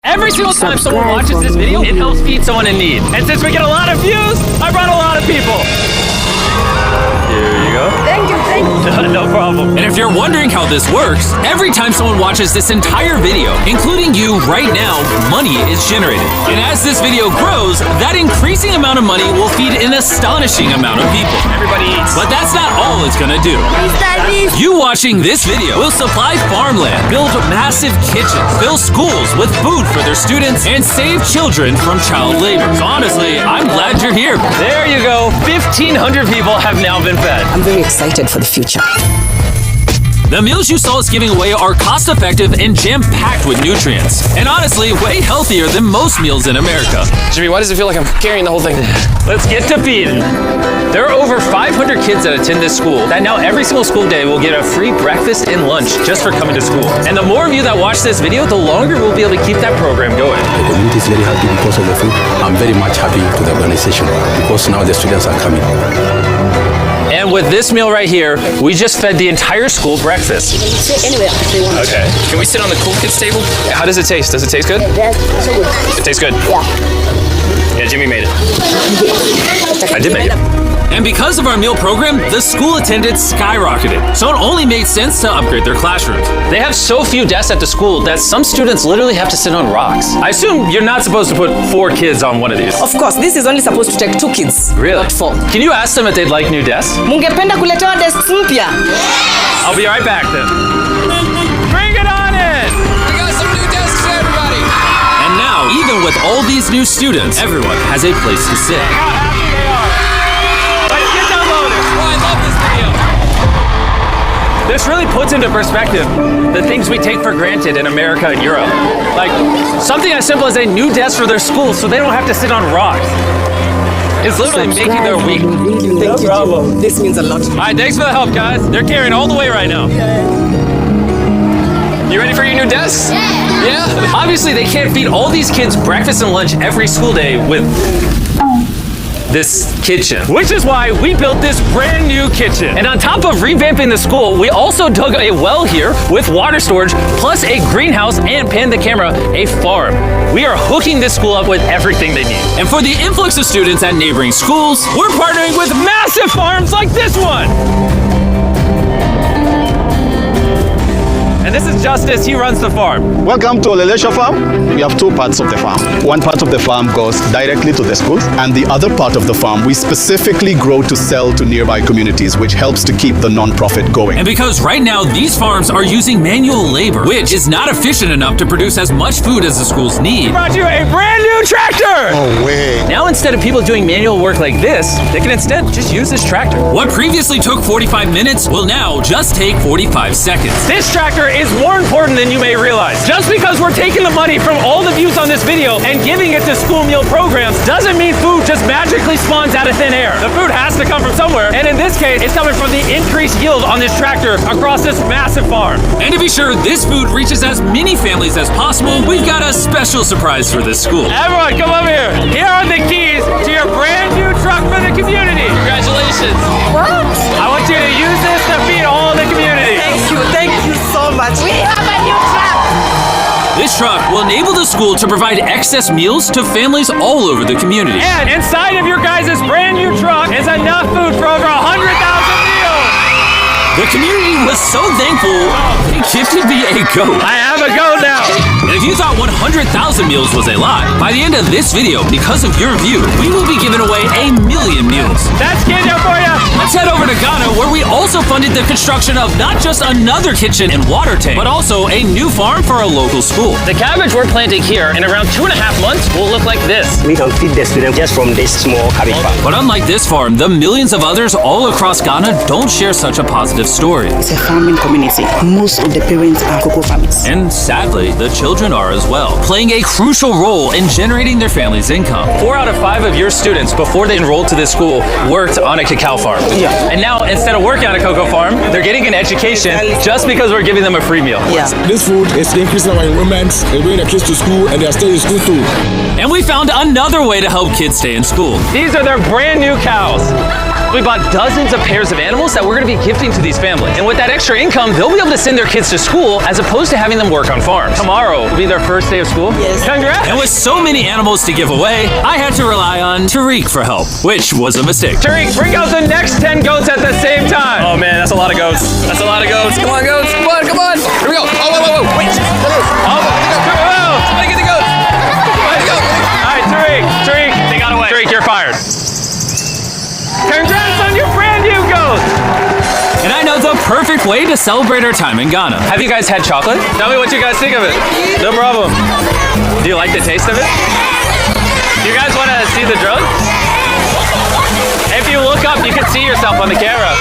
Every single time someone watches this video, it helps feed someone in need. And since we get a lot of views, I brought a lot of people. Here you go. Thank you. No problem. And if you're wondering how this works, every time someone watches this entire video, including you right now, money is generated. And as this video grows, that increasing amount of money will feed an astonishing amount of people. Everybody eats. But that's not all it's gonna do. You watching this video will supply farmland, build massive kitchens, fill schools with food for their students, and save children from child labor. So honestly, I'm glad you're here. There you go. 1,500 people have now been fed. I'm very excited for the future. The meals you saw us giving away are cost-effective and jam-packed with nutrients. And honestly, way healthier than most meals in America. Jimmy, why does it feel like I'm carrying the whole thing? Let's get to feeding. There are over 500 kids that attend this school that now every single school day will get a free breakfast and lunch just for coming to school. And the more of you that watch this video, the longer we'll be able to keep that program going. The community is very happy because of the food. I'm very much happy to the organization because now the students are coming. And with this meal right here, we just fed the entire school breakfast. Sit anywhere they want. Okay. Can we sit on the cool kids table? How does it taste? Does it taste good? That's so good. It tastes good. Yeah. Yeah, Jimmy made it. I did make it. And because of our meal program, the school attendance skyrocketed. So it only made sense to upgrade their classrooms. They have so few desks at the school that some students literally have to sit on rocks. I assume you're not supposed to put 4 kids on one of these. Of course, this is only supposed to take 2 kids. Really? Not 4. Can you ask them if they'd like new desks? Mungependa kuletewa desks mpya? I'll be right back then. Bring it on in! We got some new desks for everybody. And now, even with all these new students, everyone has a place to sit. How happy they are. Let's get downloaded. Oh, I love this video. This really puts into perspective the things we take for granted in America and Europe. Like something as simple as a new desk for their school so they don't have to sit on rocks. It's literally making their week. Thank you, Jim. This means a lot. All right, thanks for the help, guys. They're carrying all the way right now. You ready for your new desks? Yeah. Obviously, they can't feed all these kids breakfast and lunch every school day with this kitchen, which is why we built this brand new kitchen. And on top of revamping the school, we also dug a well here with water storage, plus a greenhouse and, pan the camera, a farm. We are hooking this school up with everything they need. And for the influx of students at neighboring schools, We're partnering with massive farms like this one. And this is Justice, he runs the farm. Welcome to Olelesha Farm. We have 2 parts of the farm. One part of the farm goes directly to the schools, and the other part of the farm we specifically grow to sell to nearby communities, which helps to keep the non-profit going. and because right now these farms are using manual labor, which is not efficient enough to produce as much food as the schools need. Brought you a brand new tractor. Oh, way. Now instead of people doing manual work like this, they can instead just use this tractor. What previously took 45 minutes will now just take 45 seconds. This tractor is more important than you may realize. Just because we're taking the money from all the views on this video and giving it to school meal programs doesn't mean food just magically spawns out of thin air. The food has to come from somewhere, and in this case, it's coming from the increased yield on this tractor across this massive farm. And to be sure this food reaches as many families as possible, we've got a special surprise for this school. Everyone, come over here. Here are the keys to your brand new truck for the community. Congratulations. I want you to use this to feed all the community. Thank you so much. We have a new truck. This truck will enable the school to provide excess meals to families all over the community. And inside of your guys' brand new truck is enough food for over 100,000 meals. The community was so thankful, they gifted me a goat. I have a goat now. And if you thought 100,000 meals was a lot, by the end of this video, because of your view, we will be giving away 1 million meals. That's Kenya for you. Let's head over to Ghana, where we also funded the construction of not just another kitchen and water tank, but also a new farm for a local school. The cabbage we're planting here in around 2.5 months will look like this. We can feed the students just from this small cabbage farm. But unlike this farm, the millions of others all across Ghana don't share such a positive story. It's a farming community. Most of the parents are cocoa farmers. And sadly, the children are as well, playing a crucial role in generating their family's income. 4 out of 5 of your students, before they enrolled to this school, worked on a cacao farm. Yeah. And now, instead of working on a cocoa farm, they're getting an education just because we're giving them a free meal. Yeah. This food is increasing our enrollment. They bring the kids to school and they are staying in school too. And we found another way to help kids stay in school. These are their brand new cows. We bought dozens of pairs of animals that we're going to be gifting to these families. And with that extra income, they'll be able to send their kids to school as opposed to having them work on farms. Tomorrow will be their first day of school. Yes. Congrats. And with so many animals to give away, I had to rely on Tariq for help, which was a mistake. Tariq, bring out the next 10 goats at the same time. Oh man, that's a lot of goats. That's a lot of goats. Come on, goats. Come on, come on. Here we go. Oh, whoa. Wait. Somebody get the goats. All right, Tariq, They got away. Tariq, you're fired. Congrats on your brand new goat. And I know the perfect way to celebrate our time in Ghana. Have you guys had chocolate? Tell me what you guys think of it. No problem. Do you like the taste of it? You guys want to see the drug? If you look up, you can see yourself on the camera.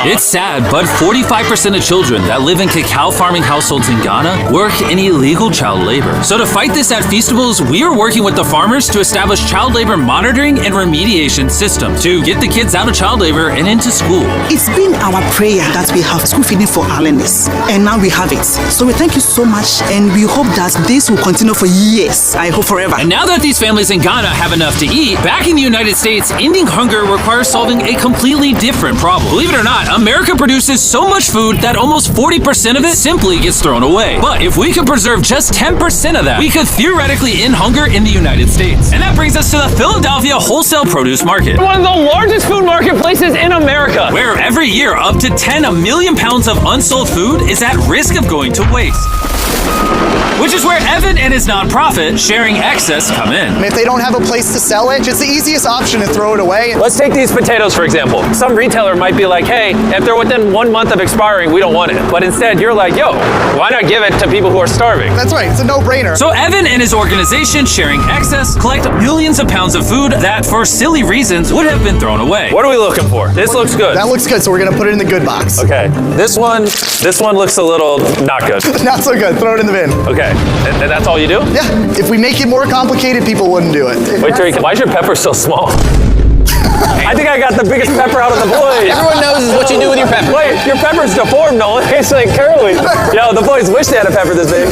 It's sad, but 45% of children that live in cacao farming households in Ghana work in illegal child labor. So to fight this at Feastables, we are working with the farmers to establish child labor monitoring and remediation systems to get the kids out of child labor and into school. It's been our prayer that we have school feeding for our learners, and now we have it. So we thank you so much, and we hope that this will continue for years. I hope forever. And now that these families in Ghana have enough to eat, back in the United States, ending hunger requires solving a completely different problem. Believe it or not, America produces so much food that almost 40% of it simply gets thrown away. But if we could preserve just 10% of that, we could theoretically end hunger in the United States. And that brings us to the Philadelphia Wholesale Produce Market, One of the largest food marketplaces in America. where every year up to 10 million pounds of unsold food is at risk of going to waste. Which is where Evan and his nonprofit, Sharing Excess, come in. If they don't have a place to sell it, it's the easiest option to throw it away. Let's take these potatoes, for example. Some retailer might be like, hey, if they're within 1 month of expiring, we don't want it. But instead, you're like, yo, why not give it to people who are starving? That's right, it's a no-brainer. So Evan and his organization, Sharing Excess, collect millions of pounds of food that, for silly reasons, would have been thrown away. What are we looking for? This looks good. That looks good, so we're gonna put it in the good box. Okay. This one looks a little not good. Not so good, throw it in the bin. Okay. And that's all you do? Yeah, if we make it more complicated, people wouldn't do it. Wait, Tariq, why is your pepper so small? I think I got the biggest pepper out of the boys. Everyone knows what you do with your pepper. Wait, your pepper's deformed, Nolan. It's like curly. Yo, the boys wish they had a pepper this big.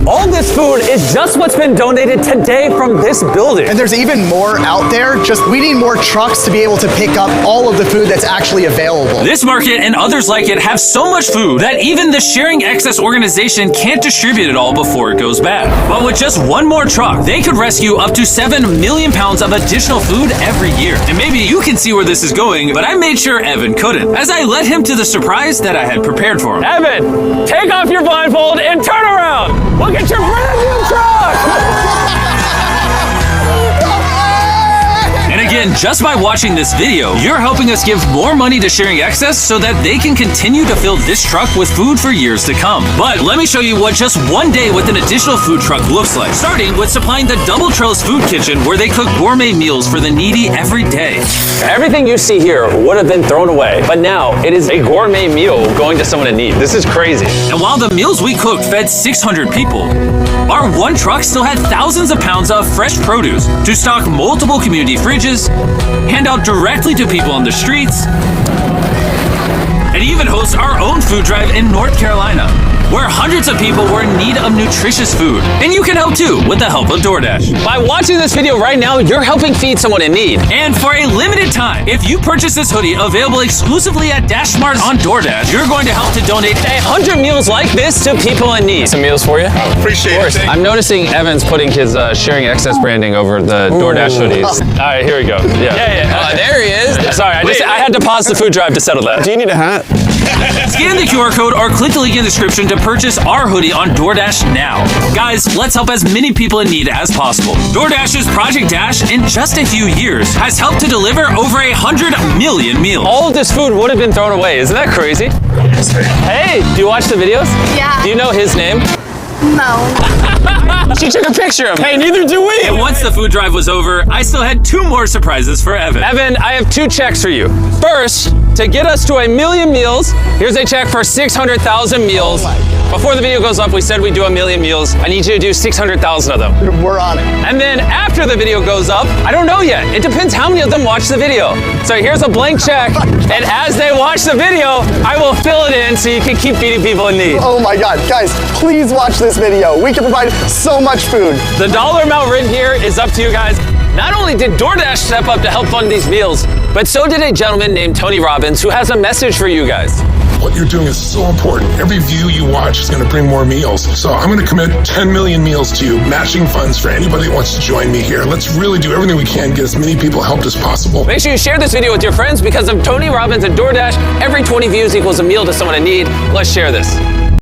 All this food is just what's been donated today from this building. And there's even more out there, just we need more trucks to be able to pick up all of the food that's actually available. This market and others like it have so much food that even the Sharing Excess organization can't distribute it all before it goes bad. But with just one more truck, they could rescue up to 7 million pounds of additional food every year. And maybe you can see where this is going, but I made sure Evan couldn't, as I led him to the surprise that I had prepared for him. Evan, take off your blindfold and turn around. Look at your brand new truck. And again, just by watching this video, you're helping us give more money to Sharing Excess so that they can continue to fill this truck with food for years to come. But let me show you what just one day with an additional food truck looks like, starting with supplying the Double Trellis Food Kitchen, where they cook gourmet meals for the needy every day. Everything you see here would have been thrown away, but now it is a gourmet meal going to someone in need. This is crazy. And while the meals we cooked fed 600 people, our one truck still had thousands of pounds of fresh produce to stock multiple community fridges, hand out directly to people on the streets, and even host our own food drive in North Carolina, where hundreds of people were in need of nutritious food. And you can help too with the help of DoorDash. By watching this video right now, you're helping feed someone in need. And for a limited time, if you purchase this hoodie available exclusively at Dash Mart on DoorDash, you're going to help to donate 100 meals like this to people in need. Some meals for you? Appreciate it. I'm noticing Evan's putting his Sharing Excess branding over the DoorDash hoodies. All right, here we go. Yeah. There he is. Sorry, I had to pause the food drive to settle that. Do you need a hat? Scan the QR code or click the link in the description to purchase our hoodie on DoorDash now. Guys, let's help as many people in need as possible. DoorDash's Project Dash, in just a few years, has helped to deliver over 100 million meals. All of this food would have been thrown away. Isn't that crazy? Hey, do you watch the videos? Yeah. Do you know his name? No. She took a picture of him. Hey, neither do we. And once the food drive was over, I still had 2 more surprises for Evan. Evan, I have 2 checks for you. First, to get us to 1 million meals, here's a check for 600,000 meals. Before the video goes up, we said we'd do 1 million meals. I need you to do 600,000 of them. We're on it. And then after the video goes up, I don't know yet. It depends how many of them watch the video. So here's a blank check. And as they watch the video, I will fill it in so you can keep feeding people in need. Oh my God, guys, please watch this this video. We can provide so much food. The dollar amount written here is up to you guys. Not only did DoorDash step up to help fund these meals, but so did a gentleman named Tony Robbins who has a message for you guys. What you're doing is so important. Every view you watch is going to bring more meals. So I'm going to commit 10 million meals to you, matching funds for anybody that wants to join me here. Let's really do everything we can to get as many people helped as possible. Make sure you share this video with your friends because of Tony Robbins and DoorDash. Every 20 views equals a meal to someone in need. Let's share this.